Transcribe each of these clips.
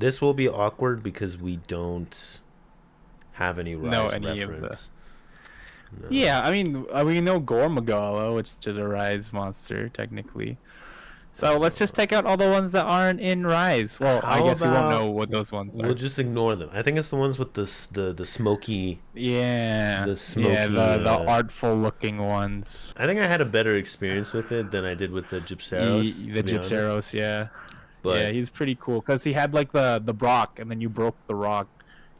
This will be awkward because we don't have any know Rise any of the. reference. No. Yeah, I mean, we know Gormagala, which is a Rise monster technically. So let's just take out all the ones that aren't in Rise. Well, I How guess we won't know about what those ones we'll are. just ignore them? I think it's the ones with the smoky, Yeah, the yeah, smoky. the artful looking ones. I think I had a better experience with it than I did with the Gypseros, The to be honest. Gypseros, yeah. Yeah, But he's pretty cool because he had like the rock, and then you broke the rock.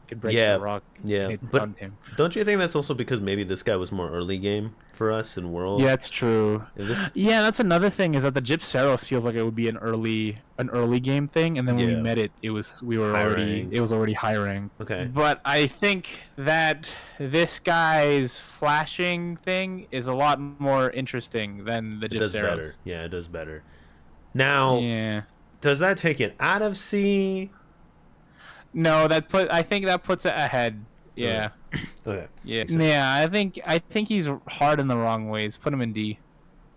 You could break the yeah, rock, yeah. and it But stunned him. don't you think that's also because maybe this guy was more early game for us in World? Yeah, it's true. If this, Yeah, that's another thing is that the Gypseros feels like it would be an early game thing, and then when we yeah, met it, high rank. it was already high rank. Okay, But I think that this guy's flashing thing is a lot more interesting than the it does better. Gypseros. Yeah, it does better. Now, Yeah. does that take it out of C? No, I think that puts it ahead. Okay. Yeah. Okay. Yeah. Makes sense. Yeah, I think he's hard in the wrong ways. Put him in D.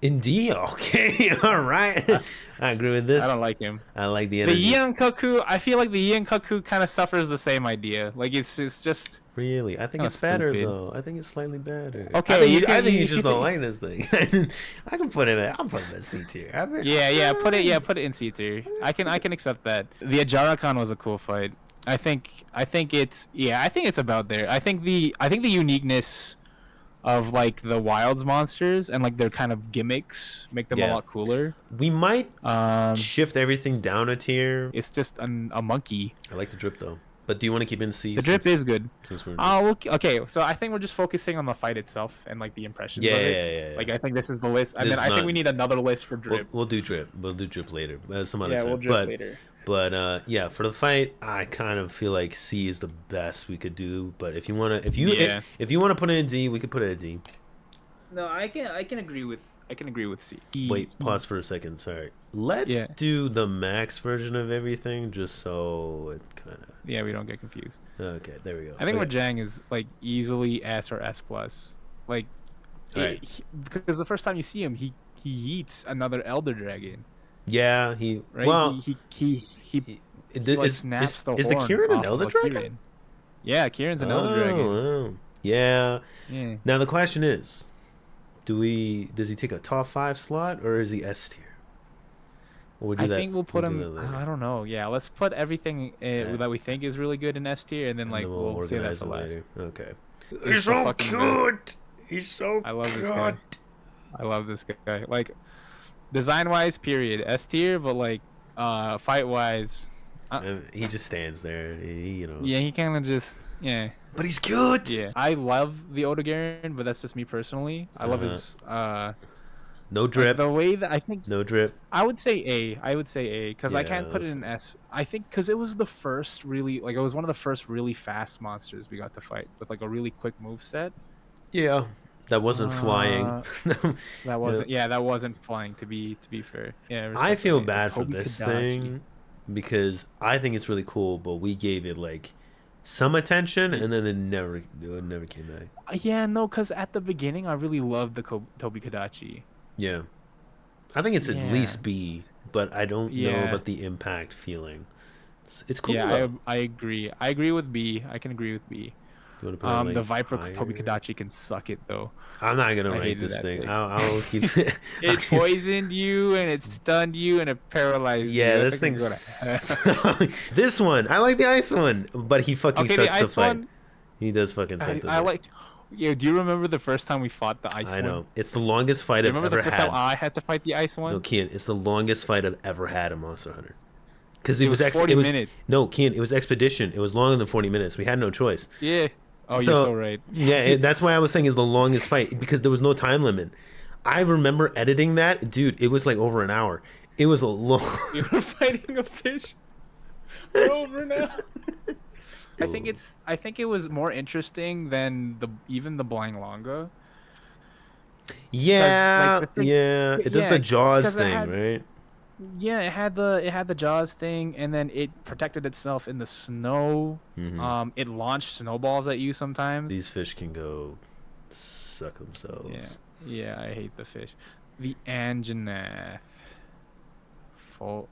In D, okay, all right. Uh, I agree with I don't this. like him. I like the The energy. Koku, I feel like the Koku kind of suffers the same idea. Like it's just Really, I think kind of it's better stupid. though. I think it's slightly better. Okay, I think you if you just don't think, like this thing. I can put him. I'll put him at C tier. yeah, I put it in C tier. I can accept that. The Ajarakan was a cool fight. I think it's about there. I think the uniqueness of like the wilds monsters and like their kind of gimmicks make them a Yeah, lot cooler. we might Um, shift everything down a tier. it's just a monkey. I like the drip though, but do you want to keep in C The drip is good. since we're Okay. So I think we're just focusing on the fight itself and like the impressions yeah, of yeah, it. yeah, yeah. Like I think this is the list, and This then is I think not. we need another list for drip. We'll do drip. We'll do drip later, some other Yeah, we'll time. drip later. But yeah, for the fight, I kind of feel like C is the best we could do. But if you wanna, Yeah. if you wanna put it in D, we could put it in D. No, I can agree with C. Wait, pause for a second. Sorry. Let's Yeah. do the max version of everything, just so it kind of. Yeah, we don't get confused. Okay, there we go. I think Okay. Rajang is like easily S or S plus. Like, Alright. because the first time you see him, he eats another Elder Dragon, Yeah, right? well, He like snaps the is the horn Kieran an off of Elder a Dragon? Kieran. Yeah, Kieran's an Elder Oh, Dragon. wow. Yeah. Yeah. Now the question is, does he take a top 5 slot or is he S tier? We'll do I that. think we'll put do him. that later. I don't know. Yeah, let's put everything Yeah. that we think is really good in S tier, and then And like then we'll save that organize for it last. later. Okay. He's He's so so fucking good. good. He's so I love this good. guy. I love this guy. Like, design wise, period, S tier, but like, fight wise, And he just stands there. yeah, he kind of just, yeah, But he's good. yeah. I love the Odogaron, but that's just me personally. I love Uh-huh. his, No like drip. the way that I think. No drip. I would say A. I would say A because I Yeah, can't put it that's- in S. I think because it was the first really, like, it was one of the first really fast monsters we got to fight with like a really quick move set. Yeah. That wasn't flying. That wasn't, yeah, that wasn't flying. To be fair, yeah. I feel respectfully. bad for Toby this Kadachi. thing because I think it's really cool, but we gave it like some attention and then it never came back. Yeah, no, because at the beginning I really loved the Toby Kadachi. Yeah. I think it's at Yeah. least B, but I don't know Yeah. about the impact feeling. It's cool. Yeah, though. I agree. I agree with B. I can agree with B. You wanna put it, like, The Viper higher? Toby Kadachi can suck it though. I'm not gonna I rate hated this that thing. thing. I'll keep it. It poisoned you and it stunned you and it paralyzed you. Yeah, That this thing thing's. can go to- This one, I like the ice one, but he fucking Okay, sucks the to ice fight. one. He does fucking suck to I fight. like. Yeah, do you remember the first time we fought the ice I one? know. It's the longest fight Do you I've remember ever the first had. time I had to fight the ice one? No, Kian, it's the longest fight I've ever had in Monster Hunter. Because It was 40 minutes. No, Kian, it was expedition. It was longer than 40 minutes. We had no choice. Yeah. Oh, So- you're so right. Yeah, that's why I was saying it's the longest fight because there was no time limit. I remember editing that, dude. It was like over an hour. It was a long. We were fighting a fish. We're over now. I think it was more interesting than even the Blind Longa. Yeah, like, the thing- yeah. It does yeah, the Jaws 'cause it thing, had- right? Yeah, it had the Jaws thing, and then it protected itself in the snow. Mhm. It launched snowballs at you sometimes. These fish can go suck Yeah, themselves. yeah, I hate the fish. The Anjanath. Full.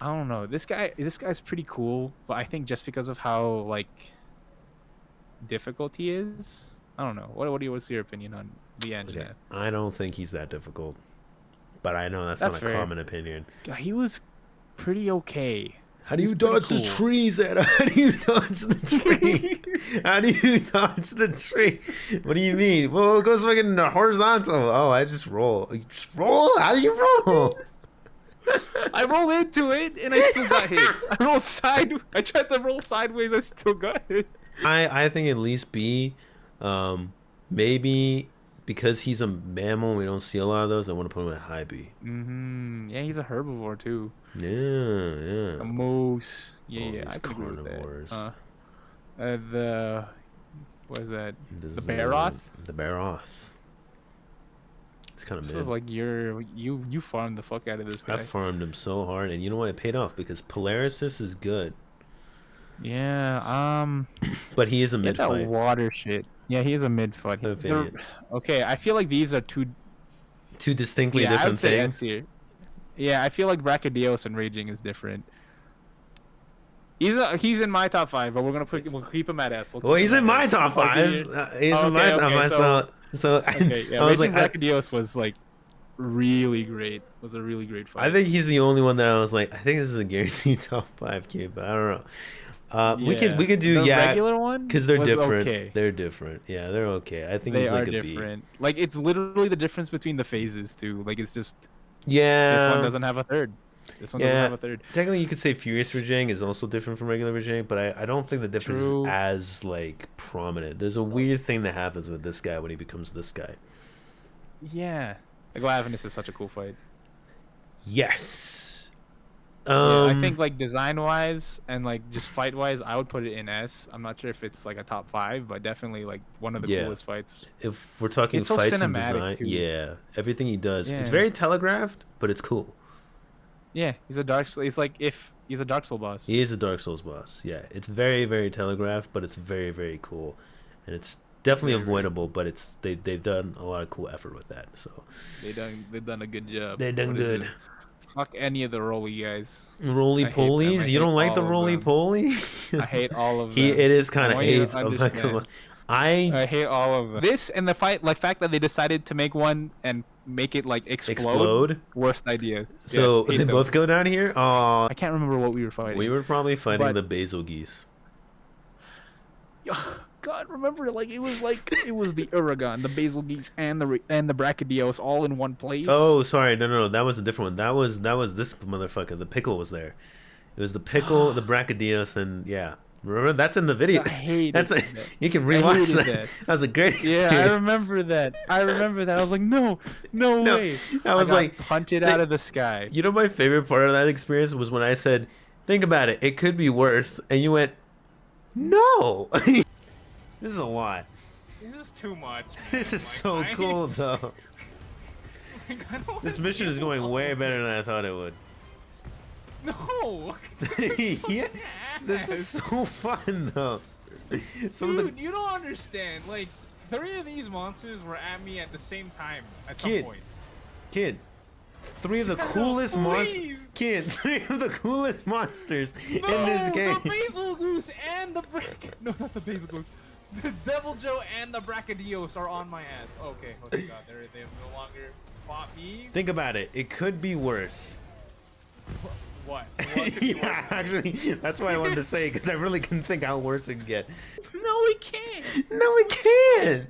I don't know. This guy's pretty cool, but I think just because of how like difficult he is, I don't know. What's your opinion on the Okay, Anjaneth? I don't think he's that difficult, but I know that's not That's a fair. common opinion. Yeah, he was pretty okay. How do He was you pretty dodge the cool. trees, Ed? How do you dodge the tree? How do you dodge the tree? What do you mean? Well, it goes fucking horizontal. Oh, I just roll. You just roll? How do you roll? I rolled into it and I still got hit. I rolled side. I tried to roll sideways. I still got hit. I think at least B, maybe because he's a mammal and we don't see a lot of those. I want to put him at high B. Yeah, he's a herbivore too. Yeah, A yeah. moose. All Yeah, these I could agree with that. carnivores. The what is that? This The is Baroth. the Baroth. It's kind of This mid. was like you farmed the fuck out of this I guy. farmed him so hard, and you know what? It paid off because Polarisis is good, Yeah. but he is a He had mid that fight. water shit. Yeah, he is a mid fight. Opinion. Okay, I feel like these are two. Two distinctly Yeah, I different would say S things. tier. Yeah, I feel like Brachydios and Raging is different. He's in my top 5, but we'll keep him at S. We'll Well, keep he's him in at my S. top Because fives. He's in my top okay, five. So Okay, yeah, I was Raging like, Brachydios was like really great. Was a really great fight. I think he's the only one that I was like, I think this is a guaranteed top 5 kid, but I don't know. We could do the yeah, regular one because they're was different. Okay. They're different. Yeah, they're okay. I think They he's are like a B. different. Like it's literally the difference between the phases too. Like it's just this one Yeah, doesn't have a third. This one doesn't yeah. have a third. Technically, you could say Furious Rajang is also different from regular Rajang, but I don't think the difference is True. as like prominent. There's a weird thing that happens with this guy when he becomes this guy. Yeah. Like Lavinus is such a cool fight. Yes. Yeah, I think like design wise and like just fight wise, I would put it in S. I'm not sure if it's like a top 5, but definitely like one of the Yeah. coolest fights. if we're talking It's so fights and cinematic, design, too. yeah, everything he does, it's Yeah. very telegraphed, but it's cool. Yeah, he's a Dark Soul. It's like if he's a Dark Soul boss. He is a Dark Souls boss. Yeah, it's very, very telegraphed, but it's very, very cool, and it's definitely Very, very avoidable. But it's they've done a lot of cool effort with that. So They've done a good job. they done What is good. this? Fuck any of the roly guys. Roly I hate them. I polies, you hate don't like the all of roly them. poly? I hate all of them. He it is kind I of want you to hates. I'm not gonna lie. understand. I I hate all of them. This and the fight, like fact that they decided to make one and make it like explode. explode. Worst idea. So Yeah, hate they both those. go down here. Oh, I can't remember what we were fighting. we were probably fighting But- the basil geese. God, remember, like it was the Uragon, the Basil Geese, and the Brachydios all in one place. Oh, sorry, no, that was a different one. That was this motherfucker. The pickle was there. It was the pickle, the Brachydios, and yeah. Remember that's in the video. I hated That's that. you can I rewatch hated that. that. That was a great Yeah, experience. I remember that. I was like, no No, way. I was got like, hunted they- out of the sky. You know, my favorite part of that experience was when I said, "Think about it. It could be worse," and you went, "No." This is a lot. This is too much. This is so cool, though. This mission is going way better than I thought it would. No. Yeah, this is so fun, though. Some of the you don't understand. Like, 3 of these monsters were at me at the same time at Kid. some point. kid, three of the Shut up, coolest monsters. please. Kid, 3 of the coolest monsters in No, this game. the Basil Goose and the No, not the Basil Goose. The Devil Joe and the Brachydios are on my ass. Okay, oh thank God, they have no longer fought me. Think about it. It could be worse. What? What could be Yeah, worse? actually, that's why I wanted to say because I really couldn't think how worse it could get. No, we can't. No, it can't.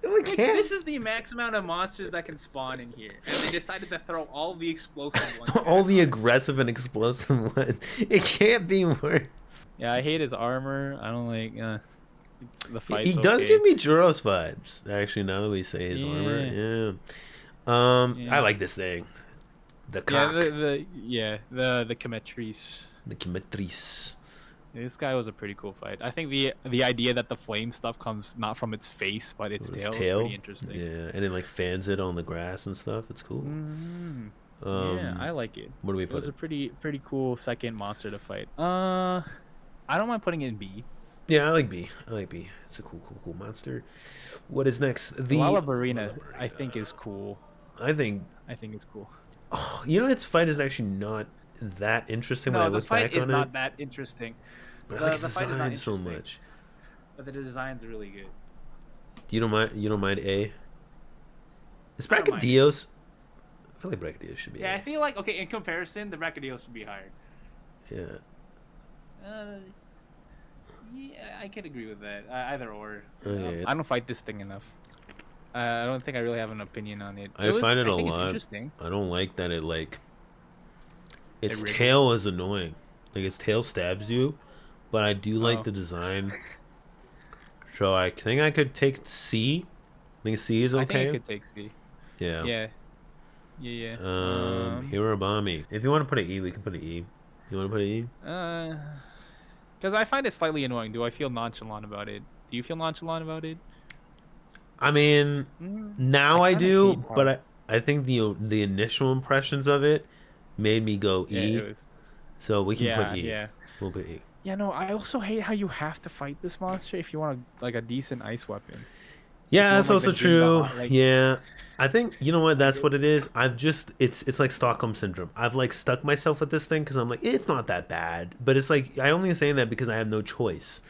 No, it Like, can't. this is the max amount of monsters that can spawn in here, and they decided to throw all the explosive ones. All the at us. aggressive and explosive ones. It can't be worse. Yeah, I hate his armor. I don't like the fight. He does give me Juros vibes. Actually, now that we say his armor, yeah. Yeah. I like this thing. The Yeah, cock. the Cometris. The Chimetrice. This guy was a pretty cool fight. I think the idea that the flame stuff comes not from its face but its His tail, tail. is pretty interesting. Yeah, and it like fans it on the grass and stuff. It's cool. Mhm. Um, Yeah, I like it. What do we It was put a it? pretty cool second monster to fight. I don't mind putting it in B. Yeah, I like B. It's a cool monster. What is next? The Lullabarina, I think, is cool. I think I think it's cool. oh, you know its fight is actually not that interesting when I No, the look fight back is on it. not that interesting. But I like his The fight is not design so interesting, much. but the design's really good. You don't mind? You don't mind A? Is I don't mind it. Bracadios? I feel like Bracadios should be Yeah, I A. feel like okay. In comparison, the Brachydios should be higher. Yeah. Uh, yeah, I can agree with that. Either or. Okay. I don't fight this thing enough. I don't think I really have an opinion on it. I find it I a think it's lot. interesting. I don't like that it like It its wriggles. tail is annoying. Like its tail stabs you, but I do like Oh, the design. So I think I could take C. I think C is I think it okay. could take C. Yeah. Yeah, yeah, yeah. Hirobami. If you want to put an E, we can put an E. You want to put an E? Uh, because I find it slightly annoying. Do I feel nonchalant about it? Do you feel nonchalant about it? I mean, I now I kind of hate do, but how. I think the initial impressions of it made me go Yeah, it E. was. So we can put Yeah, E. yeah. We'll put E. Yeah, no, I also hate how you have to fight this monster if you want like a decent ice weapon. If you Yeah, want that's like the also good true. like Yeah. I think you know what like that's what it is. I've just it's like Stockholm syndrome. I've like stuck myself with this thing because I'm like it's not that bad, but it's like I only saying that because I have no choice.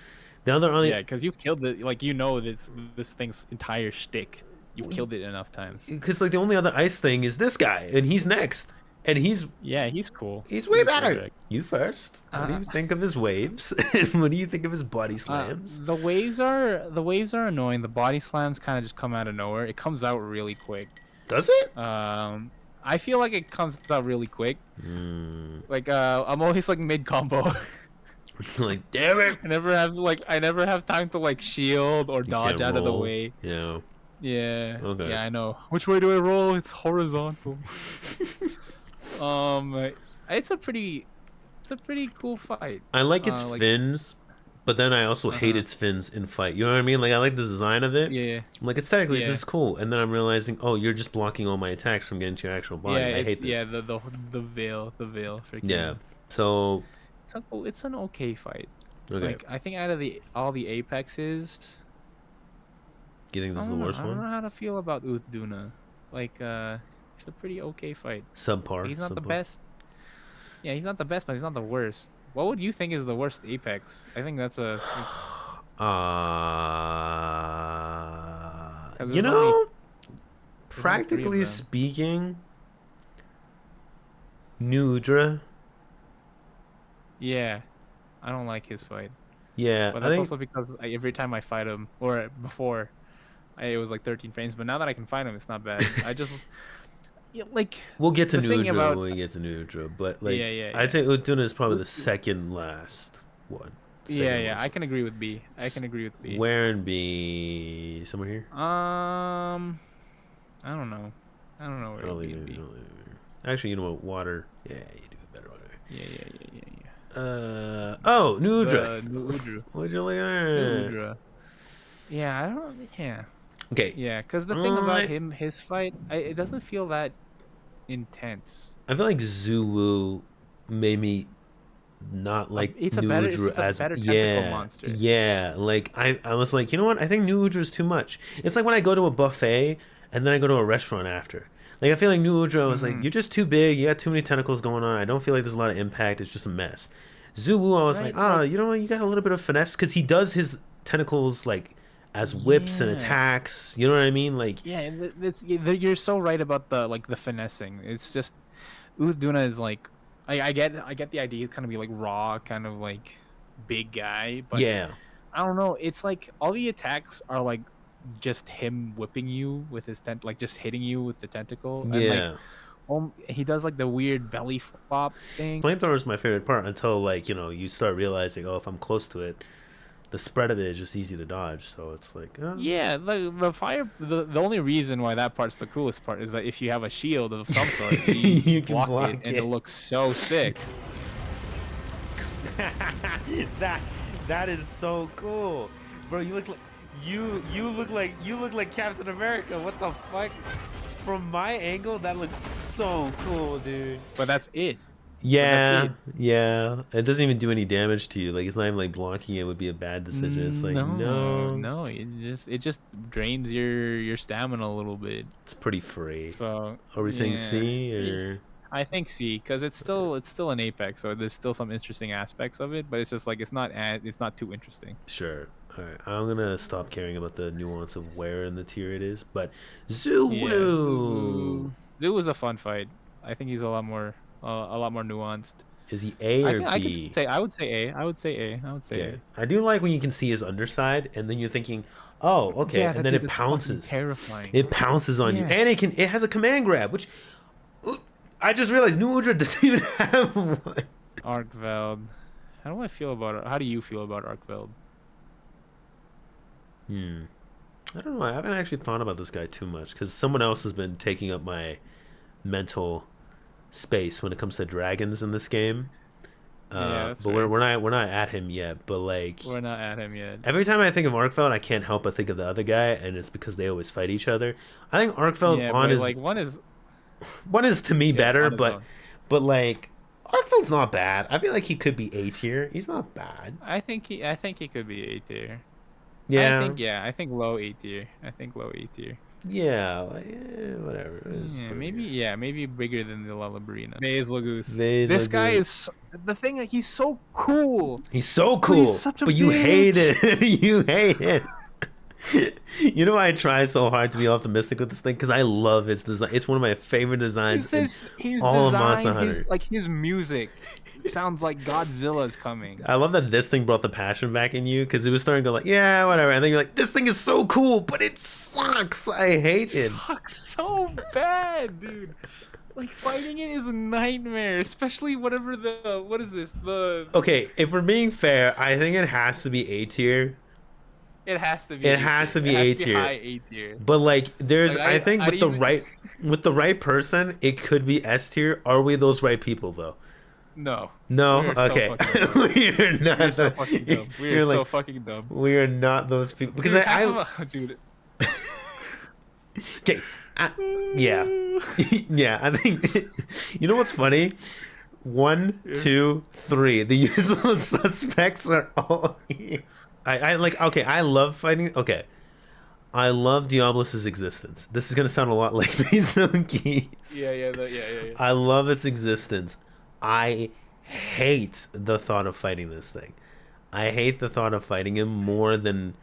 The other only yeah, because you've killed it. Like you know this thing's entire shtick. You've killed it enough times. because like the only other ice thing is this guy and he's next and Yeah, he's cool. he's way He's better. correct. You first. What do Uh, you think of his waves? And what do you think of his body slams? the waves are annoying. The body slams kind of just come out of nowhere. It comes out really quick. Does it? I feel like it comes out really quick. Mm. Like I'm always like mid combo. Like damn it! I never have time to like shield or You dodge can't out of the roll. way. Yeah. Yeah. Okay. Yeah, I know. Which way do I roll? It's horizontal. It's a pretty cool fight. I like its Like fins, but then I also hate uh-huh. its fins in fight. You know what I mean? Like I like the design of it. Yeah. I'm like aesthetically Yeah. this is cool, and then I'm realizing, oh, you're just blocking all my attacks from getting to your actual body. Yeah, I it's hate this. yeah, the veil freaking. Yeah. So It's an okay fight. okay, Like I think out of all the apexes, you think this I is the don't know. worst I don't know one? how to feel about Uthduna. Like it's a pretty okay fight. Subpar. He's not the Subpar. best. Yeah, he's not the best, but he's not the worst. What would you think is the worst apex? I think that's a. You there's only know, there's only 3 of practically them. speaking, Nudra. Yeah, I don't like his fight, Yeah, but I that's think also because every time I fight him, or before, it was like 13 frames. But now that I can fight him, it's not bad. I just yeah, like we'll get to the thing Nudra about when we get to Nudra, but like yeah. I'd say Utuna is probably the Ut- second last one. Yeah. I Worst. can agree with B. I can agree with B. Where in B? Somewhere here? I don't know. I don't know where I'll it'd leave be. it. Actually, you know what? Water. Yeah, you do it better water. Yeah. Oh, Nudra. Udra. What'd you look at? Udra. Yeah, I don't. Yeah. Okay. Yeah, because the thing about I his fight, it doesn't feel that intense. feel like Zulu made me not like It's Nudra just a as better tentacle yeah monster. yeah. Like I was like, you know what? I think Nudra is too much. It's like when I go to a buffet and then I go to a restaurant after. Like I feel like Nudra was like, Hmm. you're just too big. You got too many tentacles going on. I don't feel like there's a lot of impact. It's just a mess. Zulu, I was like, Right? Like, you know what? You got a little bit of finesse because he does his tentacles like as whips and yeah. attacks. You know what I mean? Like Yeah, you're so right about the finessing. It's just Uduna is like, I get the idea. It's kind of be like raw, kind of like big guy, but yeah, I don't know. It's like all the attacks are like just him whipping you with his like just hitting you with the tentacle, and like yeah. he does like the weird belly flop thing. Flamethrower is my favorite part until like you start realizing, oh, if I'm close to it, the spread of it is just easy to dodge. So it's like Yeah, the fire. The only reason why that part's the coolest part is that if you have a shield of some sort, you, You can block, block it, and it. it looks so sick. that is so cool, bro. You look like you look like Captain America. What the fuck? From my angle, that looks so cool, dude. But that's it. Yeah, it. yeah. It doesn't even do any damage to you. Like it's not even like blocking it would be a bad decision. It's like no, It just drains your stamina a little bit. it's pretty free. So Are we saying yeah. C or? I think C, because it's still an Apex, so there's still some interesting aspects of it, but it's just like it's not too interesting. Sure. All right. I'm gonna stop caring about the nuance of where in the tier it is, but Yeah, Zoo. Zoo was a fun fight. I think he's a lot more nuanced. Is he A or I could B? say I would say A. I would say A. I would say Okay. A. I do like when you can see his underside, and then you're thinking, "Oh, okay," Yeah, and that then dude, it that's fucking pounces. terrifying. It pounces on you, Yeah. and it has a command grab, which I just realized New Udra doesn't even have one. Arkveld. How do you feel about Arkveld? Hmm. I don't know. I haven't actually thought about this guy too much because someone else has been taking up my mental space when it comes to dragons in this game. Yeah, that's But fair. we're not at him yet. But like We're not at him yet. every time I think of Arkfeld, I can't help but think of the other guy, and it's because they always fight each other. I think Arkfeld Yeah, on but is like one is one is to me yeah better, on his but own. like Arkfeld's not bad. I feel like he could be A tier. He's not bad. I think he could be A tier. Yeah, I think low A tier. I think low A tier. yeah, like, whatever. Let's Yeah, go maybe here. maybe bigger than the Lullabrina. Maze Lagoose. Vase This guy Lagoon. is the thing. Like, he's so cool, He's so but he's cool, such a but you hate bitch. it. You hate it. You know why I try so hard to be optimistic with this thing? Because I love his design. It's one of my favorite designs in His all of Monster design, Hunter. his music sounds like Godzilla's coming. I love that this thing brought the passion back in you because it was starting to go like, yeah, whatever. And then you're like, this thing is so cool, but it sucks. I hate it. Sucks so bad, dude. Like, fighting it is a nightmare, especially whatever what is this? Okay, if we're being fair, I think it has to be A tier. It has to be. It has to be A tier. High A tier. But like, there's, Like, I think I'd with the even- right person, it could be S tier. Are we those right people though? No. No. We are so okay. fucking dumb. We are not. We're so fucking dumb. We You're are so like, fucking dumb. we are not those people because Dude, dude. okay. Yeah. Yeah. I think. You know what's funny? 1, 2, 3. The usual suspects are all here. I like. Okay. I love fighting. Okay. I love Diablo's existence. This is gonna sound a lot like Mizuki's. Yeah. I love its existence. I hate the thought of fighting this thing. I hate the thought of fighting him more than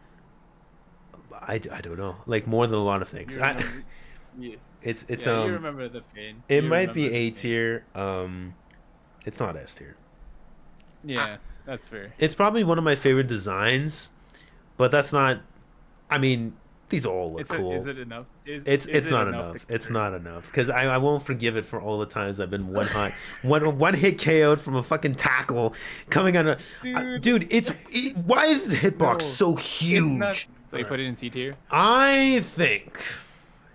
I don't know, like more than a lot of things. Yeah. It's Yeah, you remember the pain. it You might be remember the A pain. tier. It's not S tier. Yeah, that's fair. It's probably one of my favorite designs, but that's not. I mean, these all look cool. Is it enough? It's is it not enough enough. to It's convert? not enough because I won't forgive it for all the times I've been one hit KO'd from a fucking tackle coming on a dude. Why is his hitbox No, so It's huge? not- So you put it in C tier? I think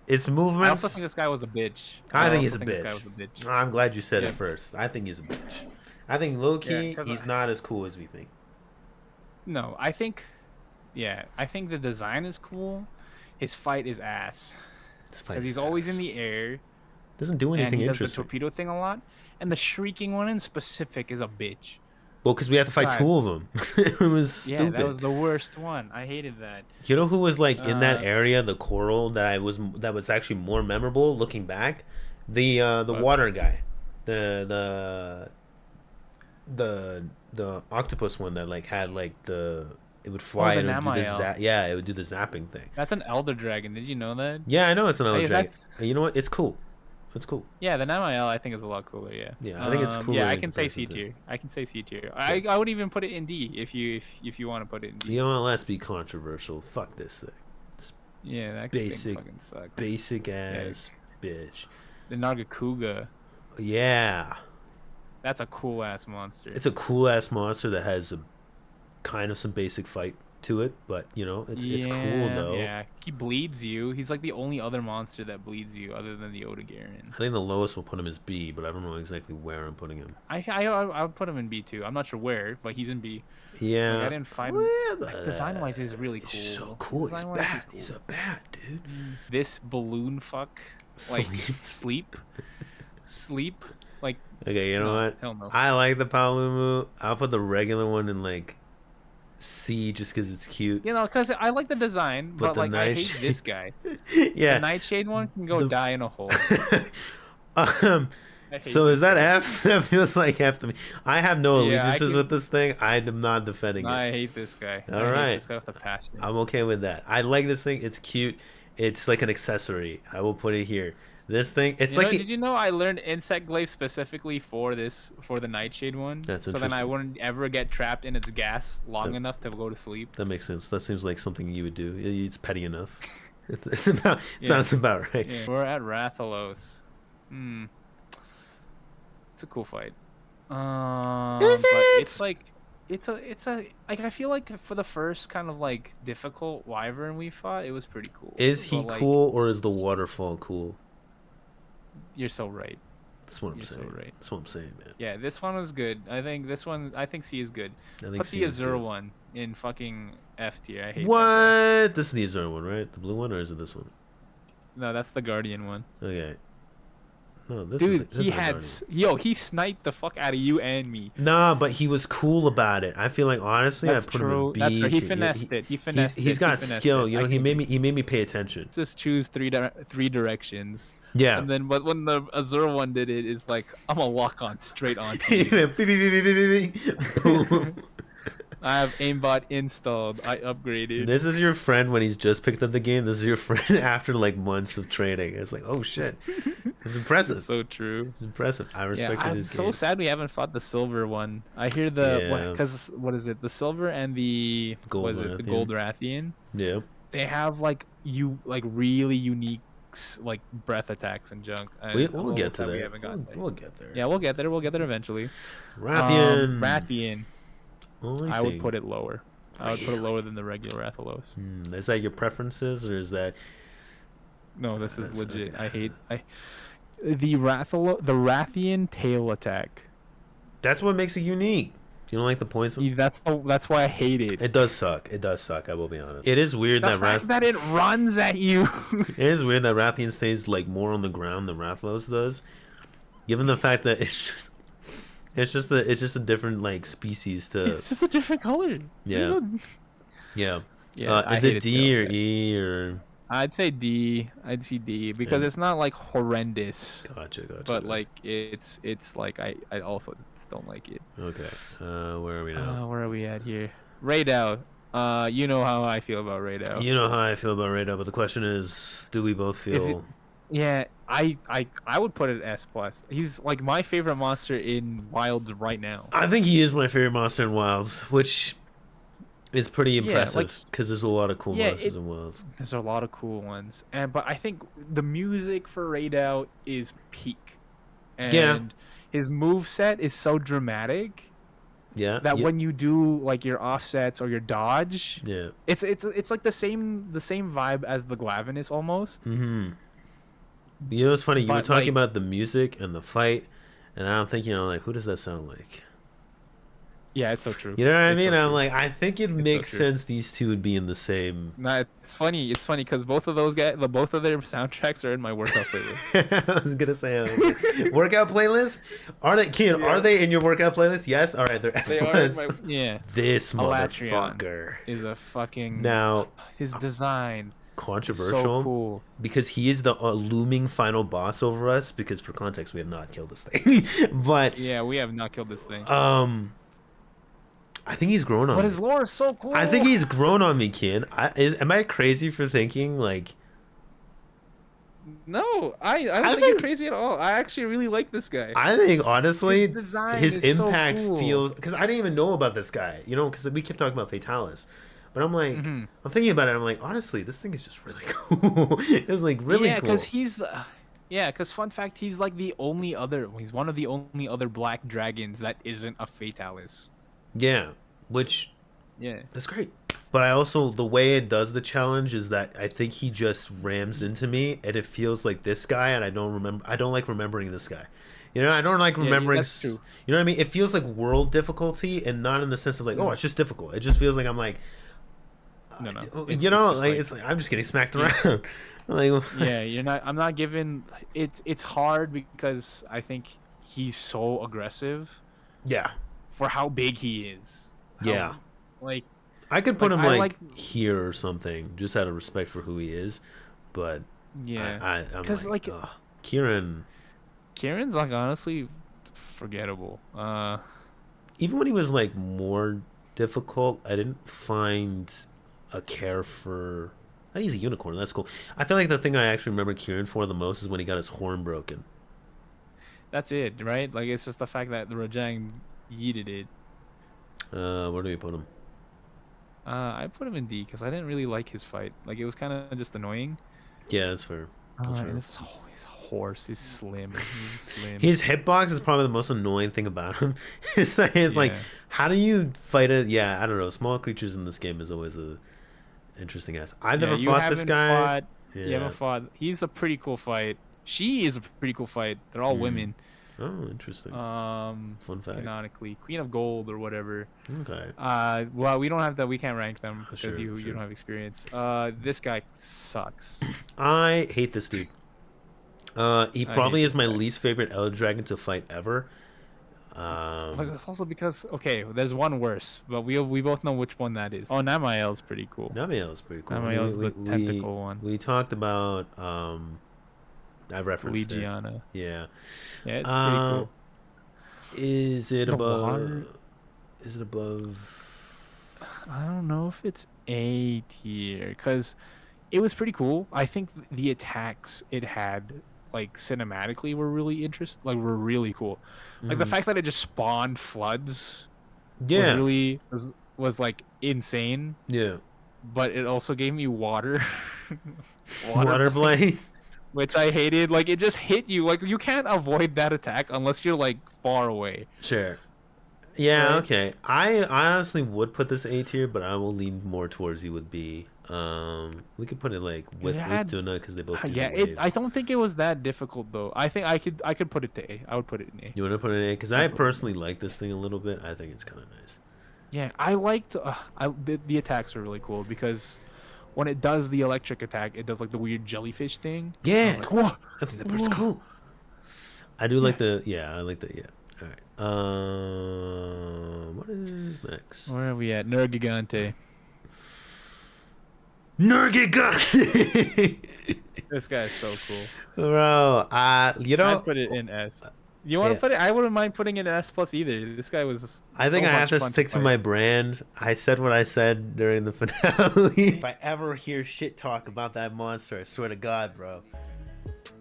its I movement. also think this guy was a bitch. I think also he's a This bitch. guy was a bitch. I'm glad you said Yeah. it first. I think he's a bitch. I think low key Yeah, 'cause he's not as cool as we think. No, I think the design is cool. His fight is ass This fight because he's is always in ass. the air Doesn't do and anything he does the interesting. torpedo thing a lot. And the shrieking one in specific is a bitch. Well, because we have to fight God. 2 of them. It was Yeah, stupid. that was the worst one. I hated that. You know who was like in that Uh, area, the coral that was actually more memorable looking back? The What? water guy. The octopus one that like had like it would fly the and it would do the Namael. yeah, it would do the zapping thing. That's an elder dragon. Did you know that? Yeah, I know it's another Hey, dragon. that's- And you know what? It's cool. It's cool. Yeah, the Namael I think is a lot cooler. Yeah. Yeah, I think it's cooler Yeah, I in can say comparison C to- tier. I can say C tier. I would even put it in D if you want to put it in D. You know what? Let's be controversial. Fuck this thing. Yeah, that Basic- thing fucking sucked. Basic ass bitch. The Nargacuga. Yeah. That's a cool ass monster. It's a cool ass monster that has a kind of some basic fight to it, but you know, it's cool though. Yeah, he bleeds you. He's like the only other monster that bleeds you other than the Otogaron. I think the lowest will put him as B, but I don't know exactly where I'm putting him. I would put him in B too. I'm not sure where, but he's in B. Yeah. Like, I didn't find Well, like, design-wise, he's really cool. He's so cool. He's Design-wise, bad. cool. He's a bad dude. This balloon fuck, like Sleep. sleep, like Okay, you know no, what? hell no. I like the Palumu. I'll put the regular one in like C just because it's cute. You know, because I like the design, But but the like I hate Nightshade- this guy. Yeah. The Nightshade one can go The- die in a hole. um, I hate So is this that guy. F? That feels like F to me. I have no Yeah, I allegiances with can. this thing. I am not defending it. I hate this guy. All I hate right. this guy with a passion. I'm okay with that. I like this thing. It's cute. It's like an accessory. I will put it here. This thing, it's You like know, a, did you know I learned insect glaive specifically for this for the Nightshade one? that's So then I interesting. wouldn't ever get trapped in its gas long That, enough to go to sleep. that makes sense. That seems like something you would do. It's petty enough. It's about Yeah. sounds about right. Yeah. We're at Rathalos. Hmm. It's a cool fight. Is But it's it? like it's a like I feel like for the first kind of like difficult wyvern we fought, it was pretty cool. Is But he like cool or is the waterfall cool? you're so right. That's what I'm You're so saying. right. That's what I'm saying, man. Yeah, this one was good. I think this one I think C is good. I think Put C the is Azure good. one in fucking F tier. I hate that guy. What? This is the Azure one, right? The blue one, or is it this one? No, that's the Guardian one. Okay. No, this is Dude, this he is the had Guardian. he sniped the fuck out of you and me. Nah, but he was cool about it. I feel like honestly, That's I put him in true. B That's true. He tier. finessed it. He finessed it. He's got He finessed skill. it. You I know, he can made me pay attention. just choose three directions. Yeah. And then, but when the Azure one did it, it's like I'm a lock on straight on. He went beep, beep, beep, beep, beep, beep. Boom. I have aimbot installed. I upgraded. This is your friend when he's just picked up the game. This is your friend after like months of training. It's like, oh shit, it's impressive. So true. It's impressive. I Yeah, respected I'm his so game. sad we haven't fought the silver one. I hear the Yeah. because what is it? The silver and the Gold what is it? The Rathian. gold Rathian. Yeah. They have like really unique like breath attacks and junk. And We'll I'm a get little to sad we that. haven't gotten there. We'll get there. Yeah, we'll get there. We'll get there eventually. Rathian. Rathian. Only I would thing. put it lower. I would put it lower than the regular Rathalos. Is that your preferences or is that? No, this is That's legit. okay. The Rathian tail attack. That's what makes it unique. You don't like the points? That's why I hate it. It does suck. It does suck. I will be honest. It is weird The that fact that it runs at you. It is weird that Rathian stays like more on the ground than Rathalos does, given the fact that it's just a different like species to. It's just a different color. Yeah. You know? Yeah. Yeah. I Is hate it D tail or attack. E or? I'd say D. I'd see D because Yeah. it's not like horrendous, Gotcha. but Gotcha. like it's like I also just don't like it. Okay. Where are we now? Where are we at here? Raidou. You know how I feel about Raidou. You know how I feel about Radar, but the question is, do we both feel? Is it- Yeah, I would put it S plus. He's like my favorite monster in Wilds right now. I think he is my favorite monster in Wilds, which is pretty Yeah, impressive like- because there's a lot of cool Yeah, monsters in Wilds. There's a lot of cool ones, but I think the music for Raidou is peak, and Yeah. his move set is so dramatic Yeah. that yeah, when you do like your offsets or your dodge, yeah. it's like the same vibe as the Glavenus almost. Mm-hmm. You know what's funny? You were But, talking like- about the music and the fight, and I'm thinking, like, who does that sound like? Yeah, it's so true. You know what I It's mean? so I'm true. like, I think it makes true. sense these two would be in the same. Nah, it's funny. It's funny because both of those guys, both of their soundtracks are in my workout playlist. I was gonna say workout playlist. Are they, Kian? Yeah. Are they in your workout playlist? Yes. All right, they're S They are plus. in my, yeah. This Alatreon. motherfucker. Is a fucking Now, his design is controversial so cool. because he is the looming final boss over us. Because for context, we have not killed this thing, but Yeah, we have not killed this thing. I think he's grown on But me. his lore is so cool. I think he's grown on me, Kian. Am I crazy for thinking like? No, I don't I think think- you're crazy at all. I actually really like this guy. I think honestly, His design his is so impact cool. feels because I didn't even know about this guy, you know, because we kept talking about Fatalis, but I'm like, Mhm. I'm thinking about it. I'm like, honestly, this thing is just really cool. It's like really yeah, cool. because he's. Yeah, because fun fact, he's like the only other. He's one of the only other black dragons that isn't a Fatalis. Yeah, which Yeah. that's great. But I also the way it does the challenge is that I think he just rams into me, and it feels like this guy, and I don't remember. I don't like remembering this guy. You know, I don't like Yeah, remembering. that's true. You know what I mean? It feels like world difficulty, and not in the sense of like, oh, it's just difficult. It just feels like I'm like, No, no. you know, like it's like I'm just getting smacked around. Like, Yeah, you're not. I'm not giving. It's hard because I think he's so aggressive yeah, for how big he is. Yeah. Like I could put Like, him I like like- here or something, just out of respect for who he is. But yeah. I'm 'Cause, like, like- Kieran. Kieran's like honestly forgettable. Even when he was like more difficult, I didn't find a care for. Oh, he's a unicorn. That's cool. I feel like the thing I actually remember Kieran for the most is when he got his horn broken. That's it, right? Like it's just the fact that the Rajang yeeted it. Where do we put him? I put him in D because I didn't really like his fight. Like it was kind of just annoying. Yeah, that's fair. That's fair. And this is his horse. He's slim. He's slim. His hitbox is probably the most annoying thing about him. It's like, how do you fight it? Yeah, I don't know. Small creatures in this game is always a interesting ass. I've never fought this guy. You haven't fought. He's a pretty cool fight. She is a pretty cool fight. They're all women. Oh, interesting. Fun fact. Canonically, Queen of Gold or whatever. Okay. Well, we don't have that. We can't rank them because Sure. you don't have experience. This guy sucks. I hate this dude. He probably is my guy. least favorite Elder Dragon to fight ever. But that's also because there's one worse, but we both know which one that is. Oh, Namael is pretty cool. Namael is pretty cool. Namael is the tentacle one. We talked about I referenced Legiana. it. Yeah. Yeah, it's pretty cool. Is it The above? water- Is it above? I don't know if it's A tier because it was pretty cool. I think the attacks it had, like cinematically, were really were really cool. Like the fact that it just spawned floods, Yeah. was like insane. Yeah. But it also gave me water, Water blaze. which I hated. Like it just hit you. Like you can't avoid that attack unless you're like far away. Sure. Yeah. Right? Okay. I honestly would put this A tier, but I will lean more towards you with B. We could put it like with Tuna because they both do Yeah, the waves. I don't think it was that difficult though. I think I could put it to A. I would put it in A. You want to put it in A? Because I personally like this thing a little bit. I think it's kind of nice. Yeah, I liked. The attacks are really cool because when it does the electric attack, it does like the weird jellyfish thing. Yeah. I was like, whoa. I think that part's cool. I do like the. Yeah, I like the. Yeah. All right. What is next? Where are we at? Nergigante. Nergigante. This guy's so cool. Bro, you know. I'd put it in S. You want to put it? I wouldn't mind putting it in S plus either. This guy was. I think I have to stick to my brand. I said what I said during the finale. If I ever hear shit talk about that monster, I swear to God, bro.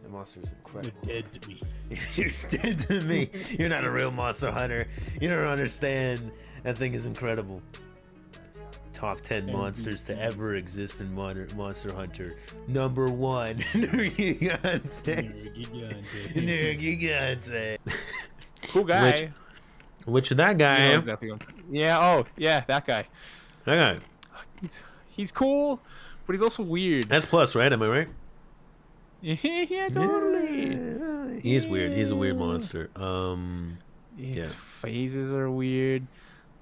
That monster is incredible. You're dead to me. You're dead to me. You're not a real monster hunter. You don't understand. That thing is incredible. Top 10 monsters to ever exist in Monster Hunter. Number 1, Nergigante. Nergigante. Cool guy. Which that guy? You know exactly yeah. Oh, yeah, that guy. That guy. He's cool, but he's also weird. That's plus, right? Am I right? Yeah, totally. Yeah. He is weird. He's a weird monster. His phases are weird.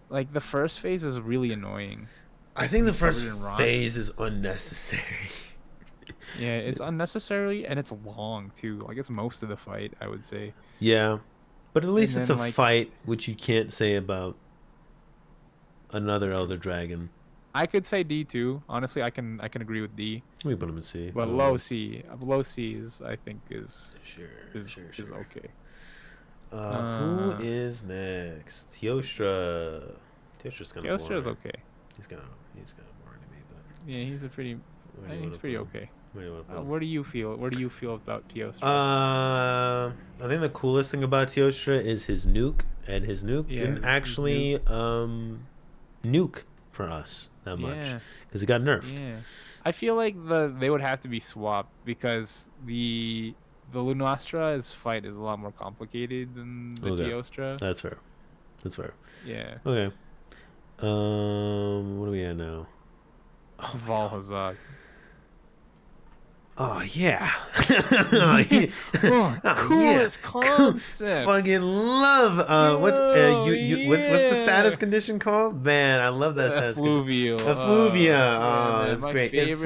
Like the first phase is really annoying. I think the first phase is unnecessary. Yeah, it's unnecessary and it's long too. Like it's most of the fight, I would say. Yeah, but at least it's a like, fight, which you can't say about another Elder Dragon. I could say D too. Honestly, I can agree with D. Let me put him in C. But low C is I think is sure. okay. Who is next? Teostra. Teostra's kind of boring. Teostra's okay. He's kind of boring to me, but yeah, he's pretty okay. Where do you feel? Where do you feel about Teostra? I think the coolest thing about Teostra is his nuke, and his nuke didn't actually nuke for us that much because it got nerfed. Yeah, I feel like they would have to be swapped because the Lunastra's fight is a lot more complicated than the Teostra. That's fair. Yeah. Okay. What are we at now? Valhazak. Oh yeah. Coolest concept. Fucking love. What's the status condition called? Man, I love that status condition. Effluvia. Oh, that's great. In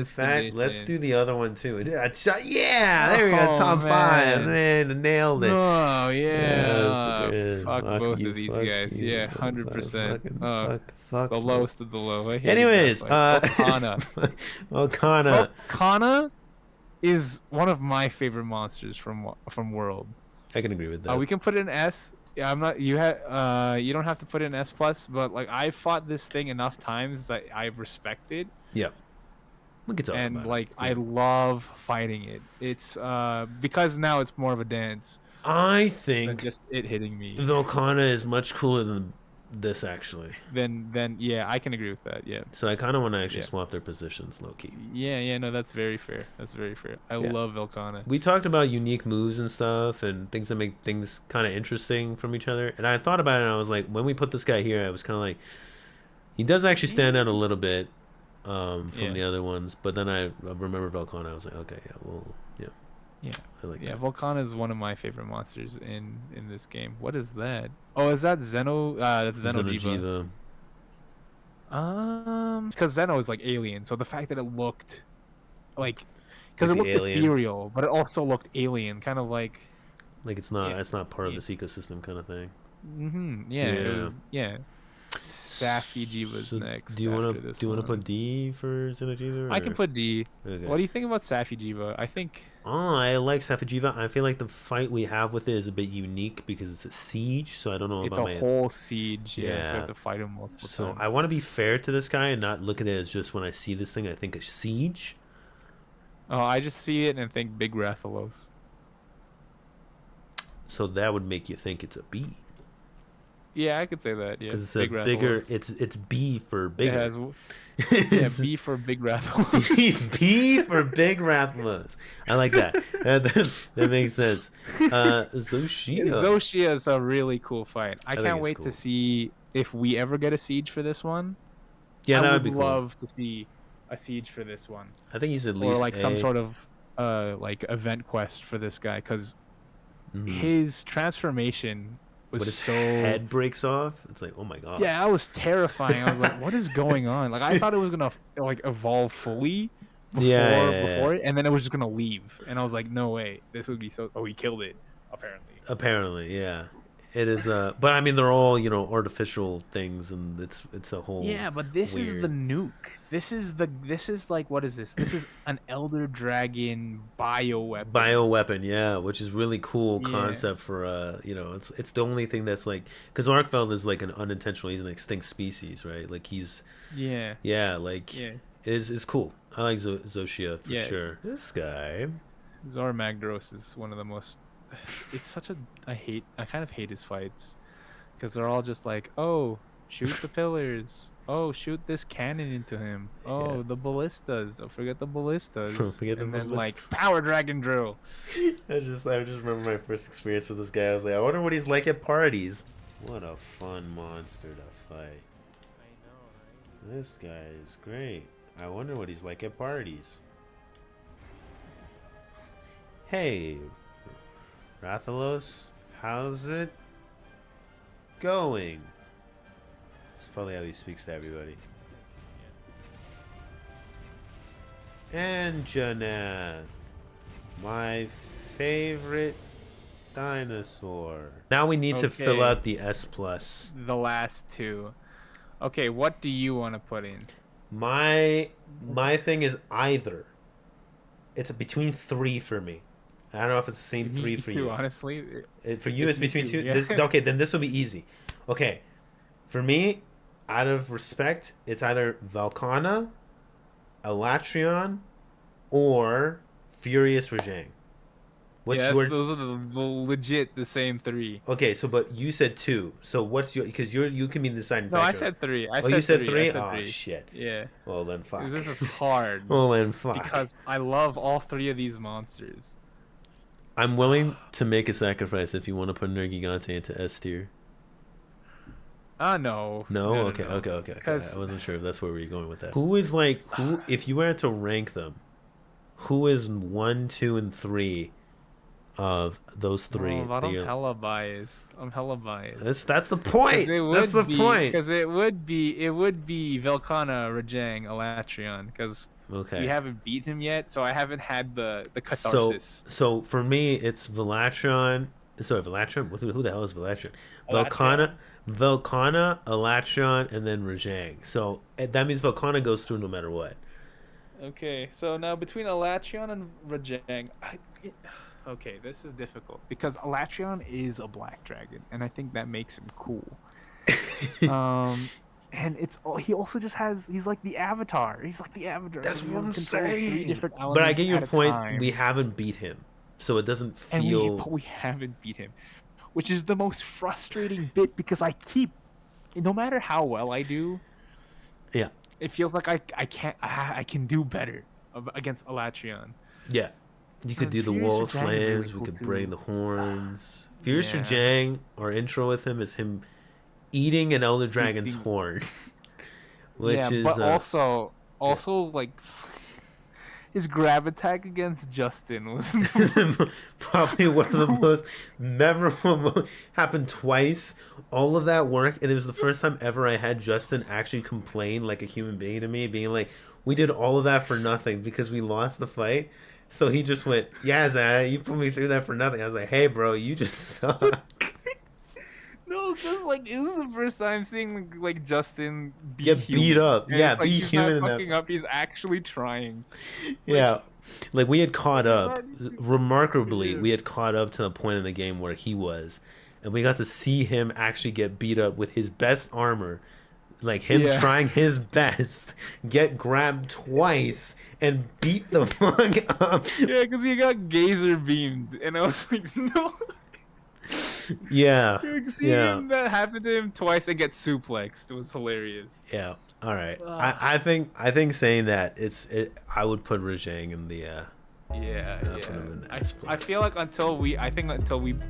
fact, let's do the other one too. Yeah, there we go. Top 5. Man, nailed it. Oh yeah. Fuck both of these guys. Yeah, 100%. Fuck. The lowest of the low. Anyways, Volcana. Volcana is one of my favorite monsters from World. I can agree with that. We can put it in S. Yeah, I'm not. You don't have to put it in S plus. But like, I fought this thing enough times that I respect it, Yeah, we can talk and about it. like, Yeah. I love fighting it. It's because now it's more of a dance I than think just it hitting me. Velkhana is much cooler than this actually. Then yeah, I can agree with that. Yeah. So I kind of want to actually Yeah. swap their positions, low key. Yeah, no, that's very fair. That's very fair. I Yeah. love Velkhana. We talked about unique moves and stuff and things that make things kind of interesting from each other. And I thought about it and I was like, when we put this guy here, I was kind of like, he does actually stand out a little bit from Yeah. the other ones. But then I remember Velkhana. I was like, okay, yeah, well, yeah. Yeah. I like Yeah, that. Volcana is one of my favorite monsters in this game. What is that? Oh, is that Zeno? That's Xeno'jiiva. Because Zeno is like alien, so the fact that it looked like, because Like it the looked alien. ethereal, but it also looked alien, kind of like. Like it's not Yeah. it's not part of Yeah. this ecosystem kind of thing. Yeah. It Yeah. was, yeah. Safi'jiiva's So next. do you want after to this do you want to one. put D for Xeno'jiiva? I can or- put D. Okay. What do you think about Safi'jiiva? I think. Oh, I like Safi'jiiva. I feel like the fight we have with it is a bit unique because it's a siege, so I don't know It's about a my. whole siege, yeah. So Yeah. you have to fight him multiple So times. I want to be fair to this guy and not look at it as just when I see this thing, I think a siege. Oh, I just see it and think Big Rathalos. So that would make you think it's a B Yeah, I could say that. Yeah, because it's a Big bigger. Rathalos. It's B for It bigger. has, yeah, It's B for Big Rathalos. B for big Rathalos. I like that. That makes sense. Zoshia. Zoshia is a really cool fight. I think can't it's wait cool. to see if we ever get a siege for this one. Yeah, I that would would be cool. love to see a siege for this one, I think he's at or least like some A. sort of like event quest for this guy, because Mhm. his transformation was When his so. head breaks off, it's like, oh my god. Yeah, that was terrifying. I was like, "What is going on?" Like, I thought it was gonna like evolve fully before Yeah. it, and then it was just gonna leave. And I was like, "No way, this would be so." Oh, he killed it. Apparently. Apparently, yeah. It is. But I mean, they're all artificial things, and it's a whole. Yeah, but this is the weird- nuke. This is like, what is this? This is an Elder Dragon bioweapon. Bioweapon, yeah, which is really cool Yeah. concept for it's the only thing that's like, because Arkfeld is like an unintentional, he's an extinct species, right? Like he's Yeah. like Yeah. is cool. I like Zoshia for Yeah. sure. This guy, Zor Magdaros is one of the most. It's such a. I kind of hate his fights, because they're all just like, oh, shoot the pillars. Oh, shoot this cannon into him. Oh, Yeah. the ballistas. Don't forget the ballistas. Don't forget the and then ballistas. like power dragon drill. I just remember my first experience with this guy. I was like, I wonder what he's like at parties. What a fun monster to fight. This guy is great. I wonder what he's like at parties. Hey, Rathalos, how's it going? That's probably how he speaks to everybody. And Janath, my favorite dinosaur. Now we need to fill Okay. out the S plus. The last two. Okay, what do you want to put in? My thing is either. It's between 3 for me. I don't know if it's the same 3 for you. Honestly, For you, it's me between too, 2. yeah. This, okay, then this will be easy. Okay, for me, out of respect, it's either Valkana, Elatrion, or Furious Rajang. What's yeah, your? those are the legit the same three. Okay, so but you said 2. So what's your? Because you can be the deciding No, I factor. said three. Oh, you said 3. I said Oh three. shit. Yeah. Well then, fuck. This is hard Well then, fuck. because I love all three of these monsters. I'm willing to make a sacrifice if you want to put Nergigante into S tier. No. No? No, Okay, no. okay. 'Cause- I wasn't sure if that's where we were going with that. Who is like who? If you were to rank them, who is 1, 2, and 3 of those 3? Oh, but that I'm you're- hella biased. That's the point. That's the point. Because it would be Velkhana, Rajang, Elatrion. Because Okay. we haven't beat him yet, so I haven't had the catharsis. So for me, it's Velatron. Sorry, Velatron. Who the hell is Velatron? Elatrion. Velkhana, Elatrion, and then Rajang. So that means Velkhana goes through no matter what. Okay, so now between Elatrion and Rajang, Okay, this is difficult because Alatreon is a black dragon, and I think that makes him cool. Um, and he also just has he's like the Avatar. He's like the Avatar. That's He what has I'm control of 3 saying. different But I elements get your at a point. time. We haven't beat him, so it doesn't And feel. we haven't beat him, which is the most frustrating bit because I keep, no matter how well I do, Yeah, it feels like I can't I can do better against Alatreon. yeah. You could And do the Furious wall Rajang is really slams. We cool could too. bring the horns. Furious Yeah. Rajang, our intro with him is him eating an Elder Dragon's Eating- horn, which Yeah, is but also like his grab attack against Justin was probably one of the most memorable. Happened twice. All of that work, and it was the first time ever I had Justin actually complain like a human being to me, being like, "We did all of that for nothing because we lost the fight." So he just went, "Yeah, Zana, you put me through that for nothing." I was like, "Hey, bro, you just suck." no, because like this is the first time seeing like Justin be Get human. beat up. And Yeah, it's like be he's human in not that. fucking up. He's actually trying. Yeah, like we had caught He's up. not even- Remarkably, Yeah. we had caught up to the point in the game where he was, and we got to see him actually get beat up with his best armor, like him Yeah. trying his best, get grabbed twice and beat the fuck up. Yeah, because he got gazer beamed, and I was like, no. Yeah, Like, seeing yeah, him that happened to him twice and get suplexed was hilarious. yeah. All right, Ugh. I think saying that I would put Rajang in the Yeah, put yeah. him in the I, S I place. feel like until we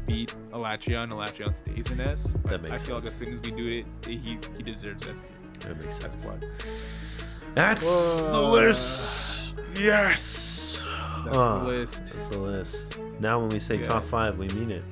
beat Alatreon stays in S. But That makes I feel like sense. as soon as we do it, he deserves S tier. That makes S sense. plus. That's the Whoa. list. Yes. That's the list. That's the list. Now when we say Yeah. top 5, we mean it.